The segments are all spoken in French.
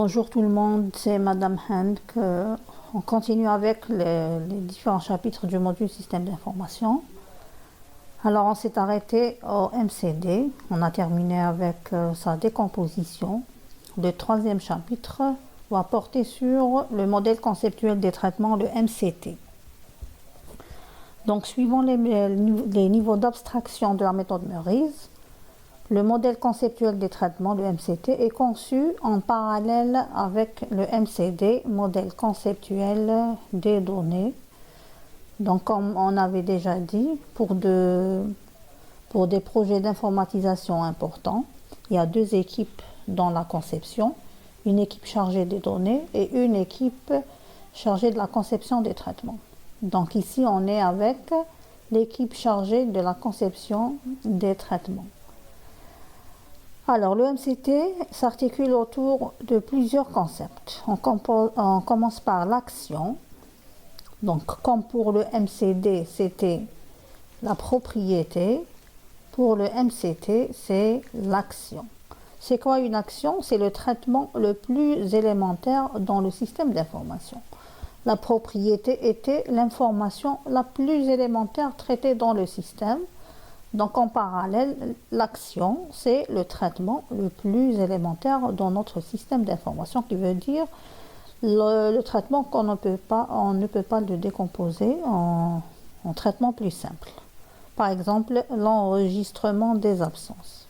Bonjour tout le monde, c'est Madame Hand. On continue avec les différents chapitres du module système d'information. Alors on s'est arrêté au MCD, on a terminé avec sa décomposition. Le troisième chapitre va porter sur le modèle conceptuel des traitements, le MCT. Donc suivant les niveaux d'abstraction de la méthode Meurice, le modèle conceptuel des traitements, le MCT, est conçu en parallèle avec le MCD, modèle conceptuel des données. Donc, comme on avait déjà dit, pour des projets d'informatisation importants, il y a deux équipes dans la conception, une équipe chargée des données et une équipe chargée de la conception des traitements. Donc ici, on est avec l'équipe chargée de la conception des traitements. Alors, le MCT s'articule autour de plusieurs concepts. On commence par l'action. Donc, comme pour le MCD, c'était la propriété, pour le MCT, c'est l'action. C'est quoi une action? C'est le traitement le plus élémentaire dans le système d'information. La propriété était l'information la plus élémentaire traitée dans le système. Donc en parallèle, l'action, c'est le traitement le plus élémentaire dans notre système d'information, qui veut dire le traitement qu'on ne peut pas le décomposer en traitement plus simple. Par exemple, l'enregistrement des absences.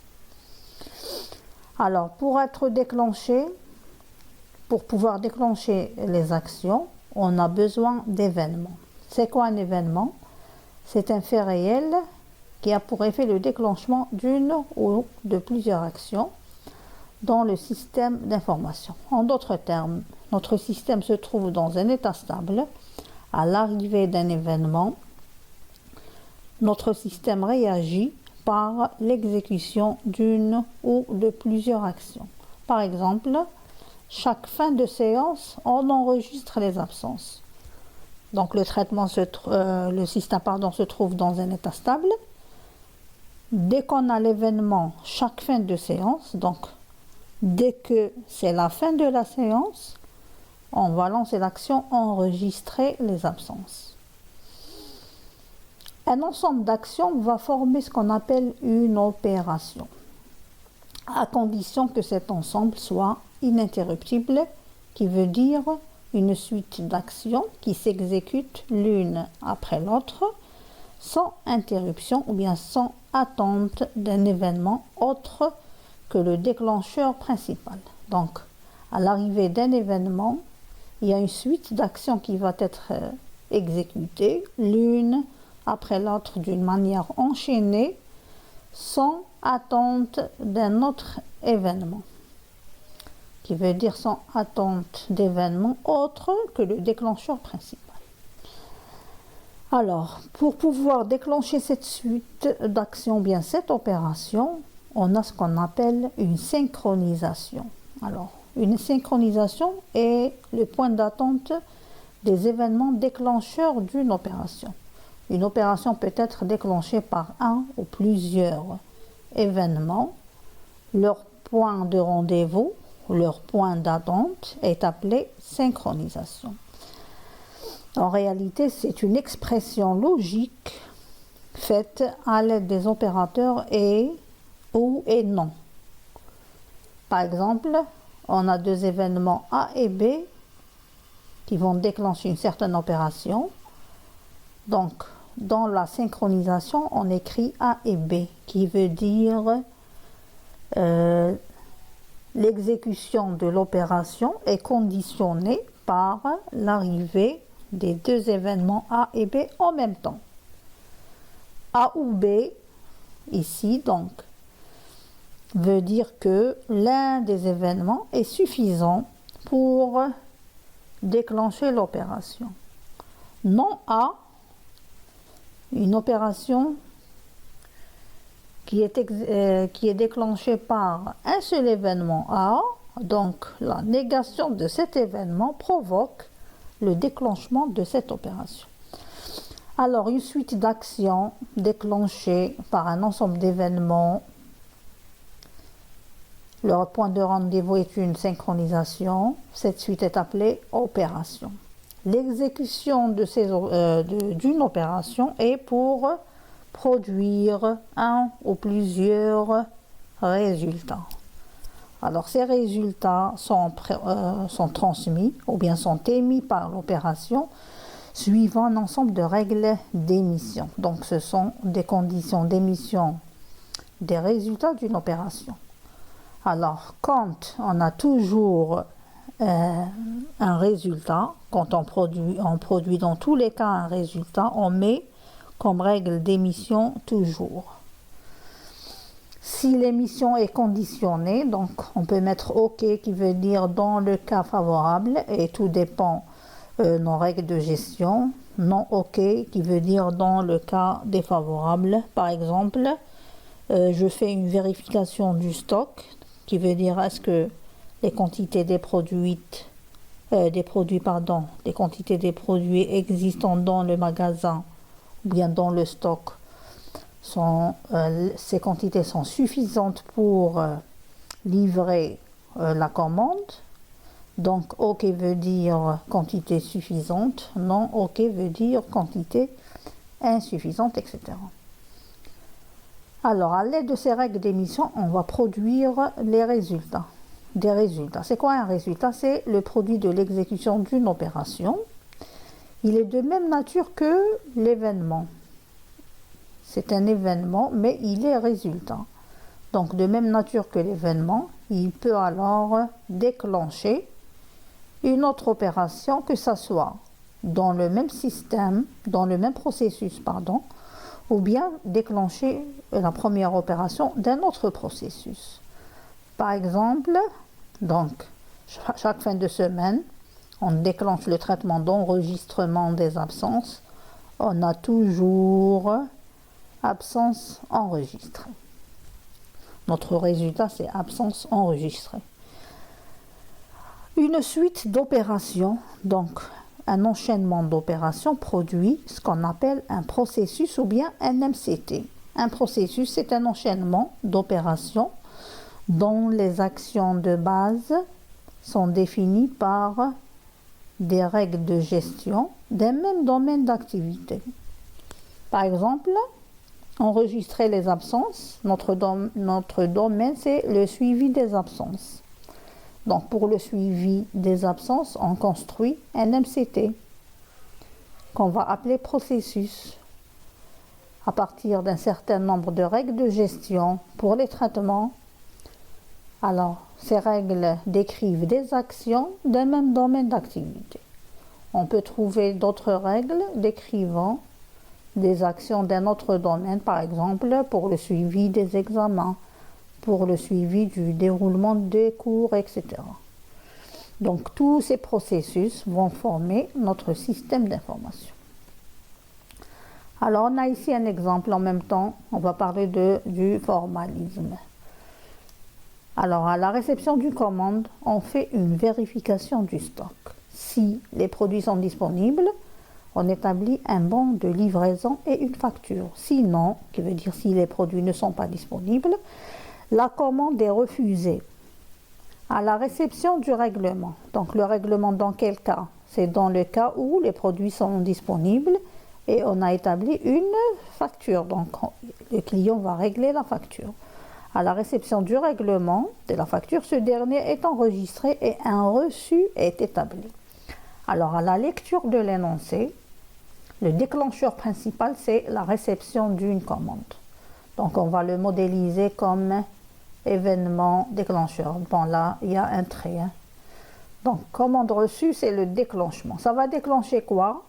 Alors, pour pouvoir déclencher les actions, on a besoin d'événements. C'est quoi un événement? C'est un fait réel qui a pour effet le déclenchement d'une ou de plusieurs actions dans le système d'information. En d'autres termes, notre système se trouve dans un état stable. À l'arrivée d'un événement, notre système réagit par l'exécution d'une ou de plusieurs actions. Par exemple, chaque fin de séance, on enregistre les absences. Donc le système se trouve dans un état stable. Dès qu'on a l'événement, chaque fin de séance, donc dès que c'est la fin de la séance, on va lancer l'action enregistrer les absences. Un ensemble d'actions va former ce qu'on appelle une opération, à condition que cet ensemble soit ininterruptible, qui veut dire une suite d'actions qui s'exécutent l'une après l'autre, sans interruption ou bien sans attente d'un événement autre que le déclencheur principal. Donc, à l'arrivée d'un événement, il y a une suite d'actions qui va être exécutée, l'une après l'autre d'une manière enchaînée, sans attente d'un autre événement, qui veut dire sans attente d'événement autre que le déclencheur principal. Alors, pour pouvoir déclencher cette suite d'actions, bien cette opération, on a ce qu'on appelle une synchronisation. Alors, une synchronisation est le point d'attente des événements déclencheurs d'une opération. Une opération peut être déclenchée par un ou plusieurs événements. Leur point de rendez-vous, leur point d'attente est appelé synchronisation. En réalité, c'est une expression logique faite à l'aide des opérateurs et, ou et non. Par exemple, on a deux événements A et B qui vont déclencher une certaine opération. Donc, dans la synchronisation, on écrit A et B, qui veut dire l'exécution de l'opération est conditionnée par l'arrivée des deux événements A et B en même temps. A ou B, ici, donc, veut dire que l'un des événements est suffisant pour déclencher l'opération. Non A, une opération qui est déclenchée par un seul événement A, donc la négation de cet événement provoque le déclenchement de cette opération. Alors, une suite d'actions déclenchées par un ensemble d'événements Le point de rendez-vous est une synchronisation. Cette suite est appelée opération. L'exécution d'une opération est pour produire un ou plusieurs résultats. Alors ces résultats sont transmis ou bien sont émis par l'opération suivant un ensemble de règles d'émission. Donc ce sont des conditions d'émission des résultats d'une opération. Alors quand on a toujours un résultat, quand on produit dans tous les cas un résultat, on met comme règle d'émission toujours. Si l'émission est conditionnée, donc on peut mettre OK qui veut dire dans le cas favorable et tout dépend nos règles de gestion. Non OK qui veut dire dans le cas défavorable. Par exemple, je fais une vérification du stock qui veut dire est-ce que les quantités des produits existants dans le magasin ou bien dans le stock ces quantités sont suffisantes pour livrer la commande. Donc OK veut dire quantité suffisante, non OK veut dire quantité insuffisante, etc. Alors à l'aide de ces règles d'émission, on va produire les résultats. Des résultats. C'est quoi un résultat? C'est le produit de l'exécution d'une opération. Il est de même nature que l'événement. C'est un événement, mais il est résultat. Donc, de même nature que l'événement, il peut alors déclencher une autre opération, que ce soit dans le même système, dans le même processus, ou bien déclencher la première opération d'un autre processus. Par exemple, donc, chaque fin de semaine, on déclenche le traitement d'enregistrement des absences. On a toujours absence enregistrée. Notre résultat, c'est absence enregistrée. Une suite d'opérations, donc un enchaînement d'opérations produit ce qu'on appelle un processus ou bien un MCT. Un processus, c'est un enchaînement d'opérations dont les actions de base sont définies par des règles de gestion d'un même domaine d'activité. Par exemple, enregistrer les absences, notre domaine, c'est le suivi des absences. Donc, pour le suivi des absences, on construit un MCT qu'on va appeler processus à partir d'un certain nombre de règles de gestion pour les traitements. Alors, ces règles décrivent des actions d'un même domaine d'activité. On peut trouver d'autres règles décrivant des actions d'un autre domaine, par exemple pour le suivi des examens, pour le suivi du déroulement des cours, etc. Donc tous ces processus vont former notre système d'information. Alors on a ici un exemple en même temps, on va parler du formalisme. Alors à la réception d'une commande, on fait une vérification du stock. Si les produits sont disponibles, on établit un bon de livraison et une facture. Sinon, qui veut dire si les produits ne sont pas disponibles, la commande est refusée. À la réception du règlement, donc le règlement dans quel cas? C'est dans le cas où les produits sont disponibles et on a établi une facture. Donc le client va régler la facture. À la réception du règlement de la facture, ce dernier est enregistré et un reçu est établi. Alors à la lecture de l'énoncé, le déclencheur principal, c'est la réception d'une commande. Donc, on va le modéliser comme événement déclencheur. Bon, là, il y a un trait. Donc, commande reçue, c'est le déclenchement. Ça va déclencher quoi?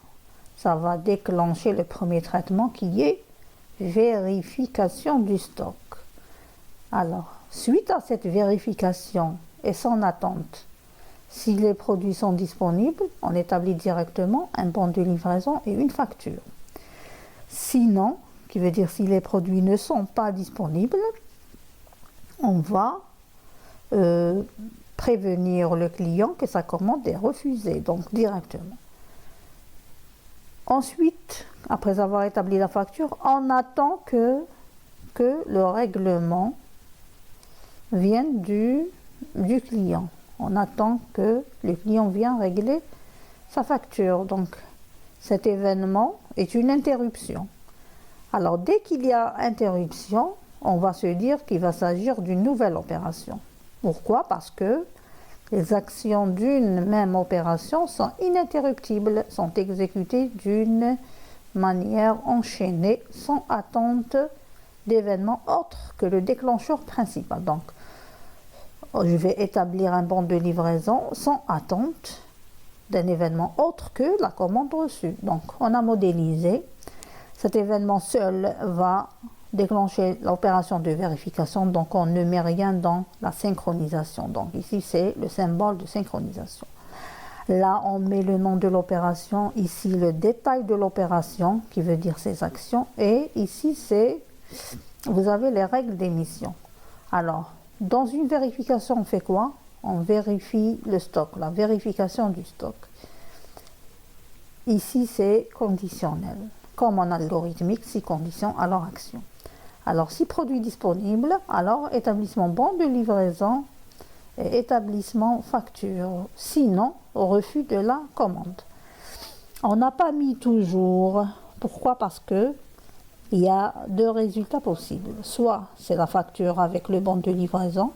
Ça va déclencher le premier traitement qui est vérification du stock. Alors, suite à cette vérification et son attente, si les produits sont disponibles, on établit directement un bon de livraison et une facture. Sinon, qui veut dire si les produits ne sont pas disponibles, on va prévenir le client que sa commande est refusée, donc directement. Ensuite, après avoir établi la facture, on attend que le règlement viennent du client. On attend que le client vienne régler sa facture. Donc, cet événement est une interruption. Alors, dès qu'il y a interruption, on va se dire qu'il va s'agir d'une nouvelle opération. Pourquoi? Parce que les actions d'une même opération sont ininterruptibles, sont exécutées d'une manière enchaînée, sans attente d'événements autres que le déclencheur principal. Donc, je vais établir un bon de livraison sans attente d'un événement autre que la commande reçue. Donc, on a modélisé. Cet événement seul va déclencher l'opération de vérification, donc on ne met rien dans la synchronisation. Donc ici, c'est le symbole de synchronisation. Là, on met le nom de l'opération, ici le détail de l'opération, qui veut dire ses actions, et ici, vous avez les règles d'émission. Alors, dans une vérification, on fait quoi? On vérifie le stock, la vérification du stock. Ici, c'est conditionnel. Comme en algorithmique, si condition, alors action. Alors, si produit disponible, alors établissement bon de livraison et établissement facture. Sinon, refus de la commande. On n'a pas mis toujours. Pourquoi? Parce que il y a deux résultats possibles. Soit c'est la facture avec le bon de livraison,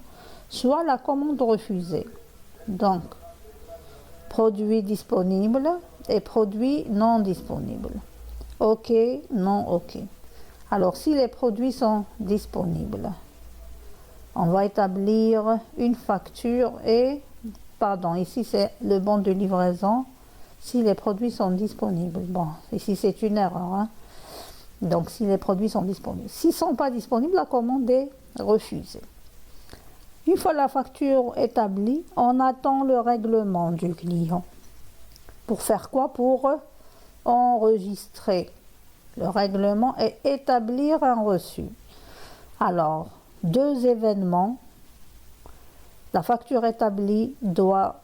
soit la commande refusée. Donc, produit disponible et produit non disponible. OK, non OK. Alors, si les produits sont disponibles, on va établir une facture et, pardon, ici c'est le bon de livraison, si les produits sont disponibles. Bon, ici c'est une erreur, hein. Donc, si les produits sont disponibles. S'ils ne sont pas disponibles, la commande est refusée. Une fois la facture établie, on attend le règlement du client. Pour faire quoi? Pour enregistrer le règlement et établir un reçu. Alors, deux événements. La facture établie doit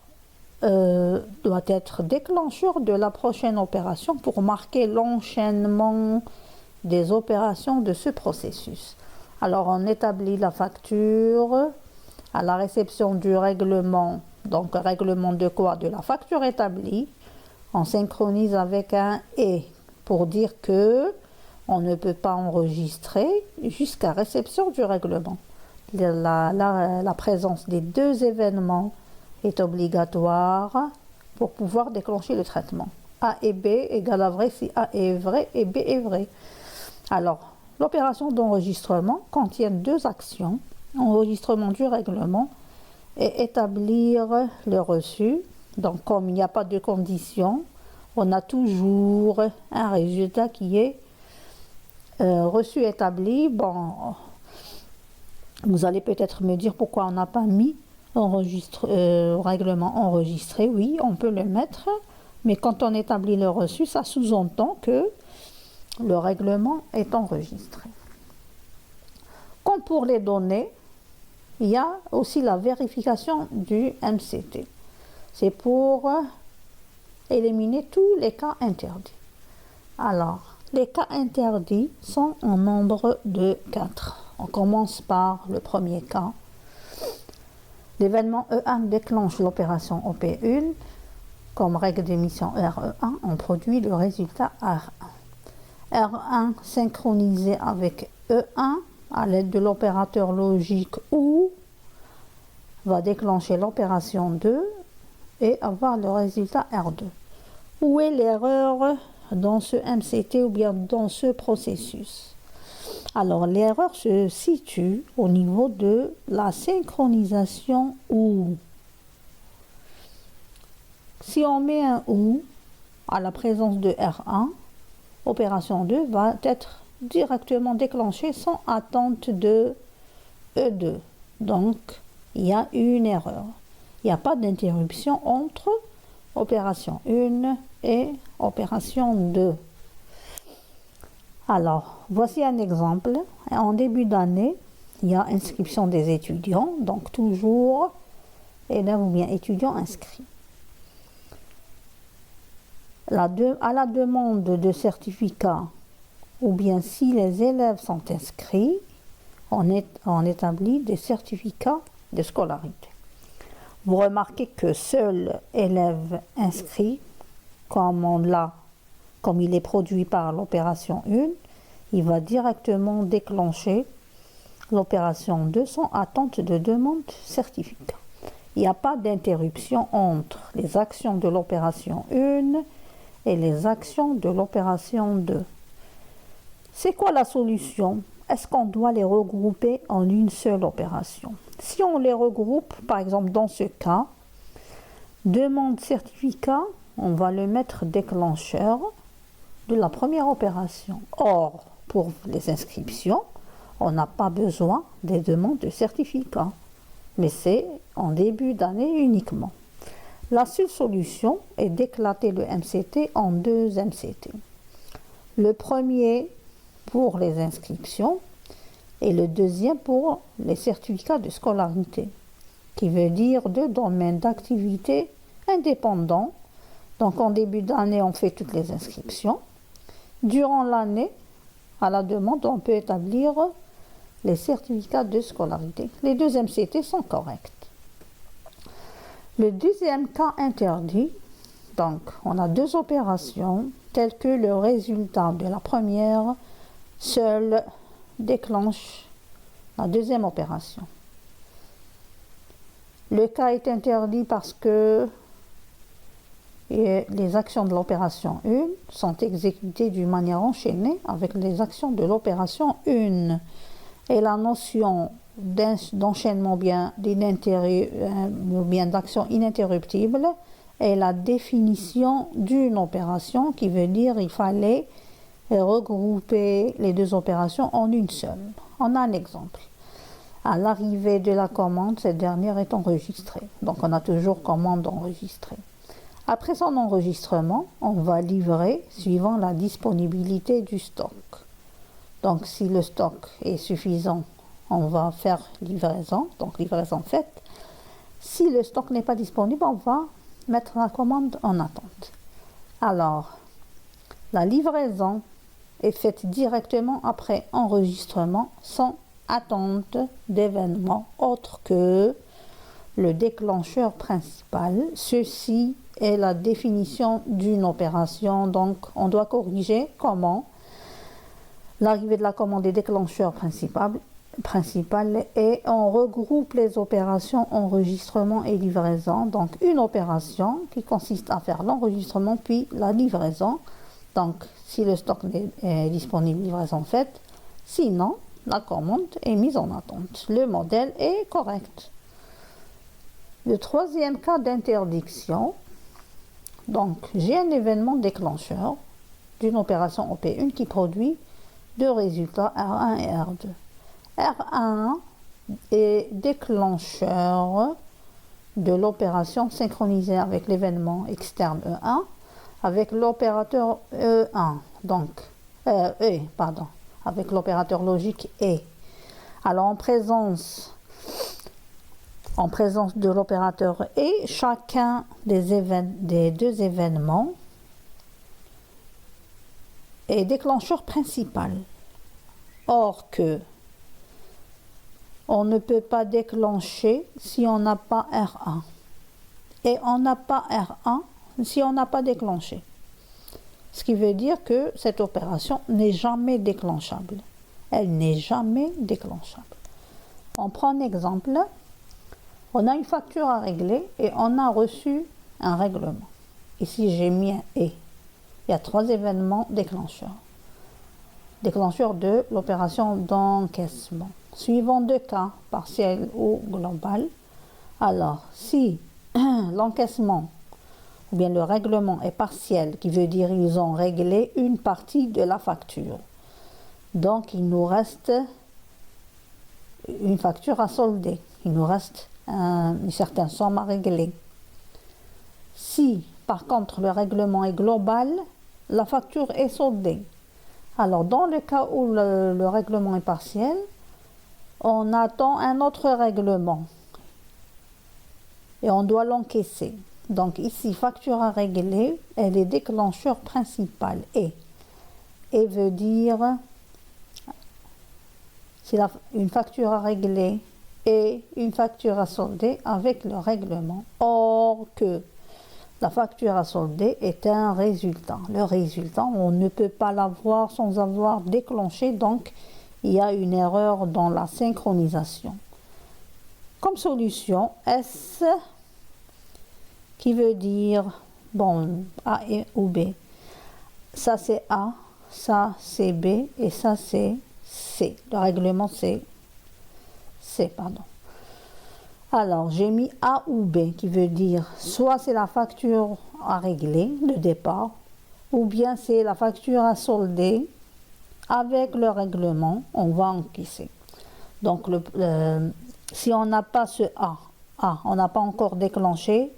être déclencheur de la prochaine opération pour marquer l'enchaînement des opérations de ce processus. Alors, on établit la facture à la réception du règlement. Donc, règlement de quoi? De la facture établie. On synchronise avec un « et » pour dire que on ne peut pas enregistrer jusqu'à réception du règlement. La présence des deux événements est obligatoire pour pouvoir déclencher le traitement. A et B égale à vrai si A est vrai et B est vrai. Alors, l'opération d'enregistrement contient deux actions, enregistrement du règlement et établir le reçu. Donc, comme il n'y a pas de condition, on a toujours un résultat qui est reçu établi. Bon, vous allez peut-être me dire pourquoi on n'a pas mis règlement enregistré. Oui, on peut le mettre, mais quand on établit le reçu, ça sous-entend que le règlement est enregistré. Comme pour les données, il y a aussi la vérification du MCT. C'est pour éliminer tous les cas interdits. Alors, les cas interdits sont en nombre de 4. On commence par le premier cas. L'événement E1 déclenche l'opération OP1. Comme règle d'émission RE1, on produit le résultat R1. R1 synchronisé avec E1 à l'aide de l'opérateur logique OU va déclencher l'opération 2 et avoir le résultat R2. Où est l'erreur dans ce MCT ou bien dans ce processus? Alors, l'erreur se situe au niveau de la synchronisation OU. Si on met un OU à la présence de R1, opération 2 va être directement déclenchée sans attente de E2. Donc, il y a une erreur. Il n'y a pas d'interruption entre opération 1 et opération 2. Alors, voici un exemple. En début d'année, il y a inscription des étudiants, donc toujours élèves ou bien étudiants inscrits. À la demande de certificat, ou bien si les élèves sont inscrits, on établit des certificats de scolarité. Vous remarquez que seul élève inscrit, comme il est produit par l'opération 1, il va directement déclencher l'opération 2 sans attente de demande certificat. Il n'y a pas d'interruption entre les actions de l'opération 1 et les actions de l'opération 2. C'est quoi la solution? Est-ce qu'on doit les regrouper en une seule opération? Si on les regroupe, par exemple dans ce cas, demande certificat, on va le mettre déclencheur de la première opération. Or, pour les inscriptions, on n'a pas besoin des demandes de certificat, mais c'est en début d'année uniquement. La seule solution est d'éclater le MCT en 2 MCT. Le premier pour les inscriptions et le deuxième pour les certificats de scolarité, qui veut dire 2 domaines d'activité indépendants. Donc en début d'année, on fait toutes les inscriptions. Durant l'année, à la demande, on peut établir les certificats de scolarité. Les 2 MCT sont corrects. Le deuxième cas interdit, donc on a 2 opérations telles que le résultat de la première seul déclenche la deuxième opération. Le cas est interdit parce que les actions de l'opération 1 sont exécutées d'une manière enchaînée avec les actions de l'opération 1. Et la notion d'enchaînement bien d'action ininterruptible est la définition d'une opération, qui veut dire qu'il fallait regrouper les 2 opérations en une seule. On a un exemple. À l'arrivée de la commande, cette dernière est enregistrée. Donc on a toujours commande enregistrée. Après son enregistrement, on va livrer suivant la disponibilité du stock. Donc si le stock est suffisant, on va faire livraison, donc livraison faite. Si le stock n'est pas disponible, on va mettre la commande en attente. Alors, la livraison est faite directement après enregistrement sans attente d'événement autre que le déclencheur principal. Ceci est la définition d'une opération, donc on doit corriger comment l'arrivée de la commande est déclencheur principal et on regroupe les opérations enregistrement et livraison. Donc une opération qui consiste à faire l'enregistrement puis la livraison. Donc si le stock est disponible, livraison faite. Sinon, la commande est mise en attente. Le modèle est correct. Le troisième cas d'interdiction, donc j'ai un événement déclencheur d'une opération OP1 qui produit 2 résultats R1 et R2. R1 est déclencheur de l'opération synchronisée avec l'événement externe E1 avec l'opérateur E1, donc avec l'opérateur logique E. Alors en présence de l'opérateur E, chacun des 2 événements est déclencheur principal. Or que on ne peut pas déclencher si on n'a pas R1. Et on n'a pas R1 si on n'a pas déclenché. Ce qui veut dire que cette opération n'est jamais déclenchable. Elle n'est jamais déclenchable. On prend un exemple. On a une facture à régler et on a reçu un règlement. Ici, j'ai mis un et. Il y a 3 événements déclencheurs. Déclencheur de l'opération d'encaissement. Suivant 2 cas, partiel ou global. Alors, si l'encaissement ou bien le règlement est partiel, qui veut dire qu'ils ont réglé une partie de la facture. Donc, il nous reste une facture à solder. Il nous reste une certaine somme à régler. Si, par contre, le règlement est global, la facture est soldée. Alors, dans le cas où le règlement est partiel, on attend un autre règlement et on doit l'encaisser. Donc ici, facture à régler, elle est déclencheur principal. Et veut dire c'est une facture à régler et une facture à solder avec le règlement. Or que la facture à solder est un résultat. Le résultat, on ne peut pas l'avoir sans avoir déclenché, donc il y a une erreur dans la synchronisation. Comme solution, S qui veut dire, bon, A ou B. Ça c'est A, ça c'est B et ça c'est C. Le règlement c'est C, pardon. Alors, j'ai mis A ou B qui veut dire soit c'est la facture à régler de départ ou bien c'est la facture à solder avec le règlement, on va encaisser. Donc, si on n'a pas ce A, on n'a pas encore déclenché,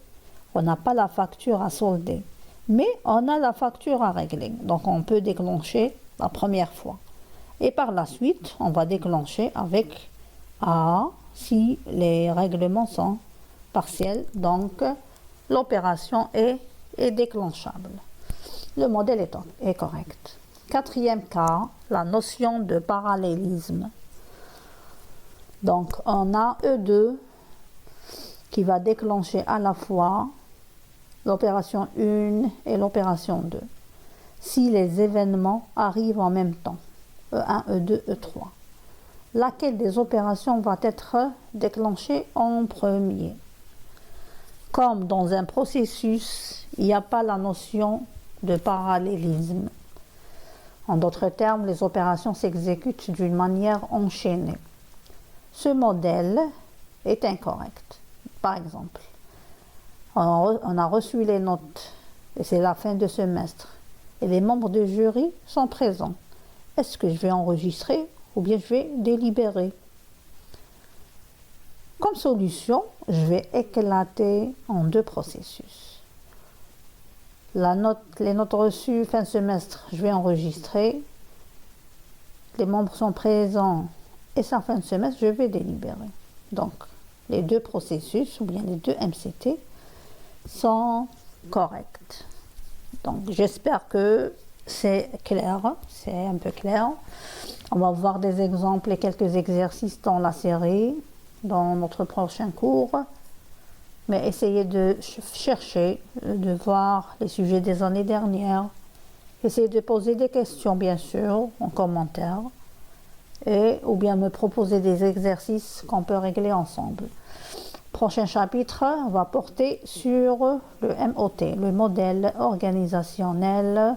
on n'a pas la facture à solder. Mais on a la facture à régler. Donc, on peut déclencher la première fois. Et par la suite, on va déclencher avec A si les règlements sont partiels. Donc, l'opération est déclenchable. Le modèle est correct. Quatrième cas, la notion de parallélisme. Donc, on a E2 qui va déclencher à la fois l'opération 1 et l'opération 2. Si les événements arrivent en même temps, E1, E2, E3, laquelle des opérations va être déclenchée en premier? Comme dans un processus, il n'y a pas la notion de parallélisme. En d'autres termes, les opérations s'exécutent d'une manière enchaînée. Ce modèle est incorrect. Par exemple, on a reçu les notes et c'est la fin de semestre et les membres du jury sont présents. Est-ce que je vais enregistrer ou bien je vais délibérer? Comme solution, je vais éclater en deux processus. Les notes reçues fin semestre, je vais enregistrer. Les membres sont présents et c'est en fin de semestre, je vais délibérer. Donc, les deux processus ou bien les deux MCT sont corrects. Donc, j'espère que c'est clair, c'est un peu clair. On va voir des exemples et quelques exercices dans la série, dans notre prochain cours. Mais essayez de chercher, de voir les sujets des années dernières. Essayez de poser des questions, bien sûr, en commentaire. Ou bien me proposer des exercices qu'on peut régler ensemble. Prochain chapitre, on va porter sur le MOT, le modèle organisationnel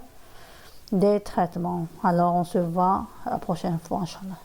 des traitements. Alors, on se voit la prochaine fois, Inch'Allah.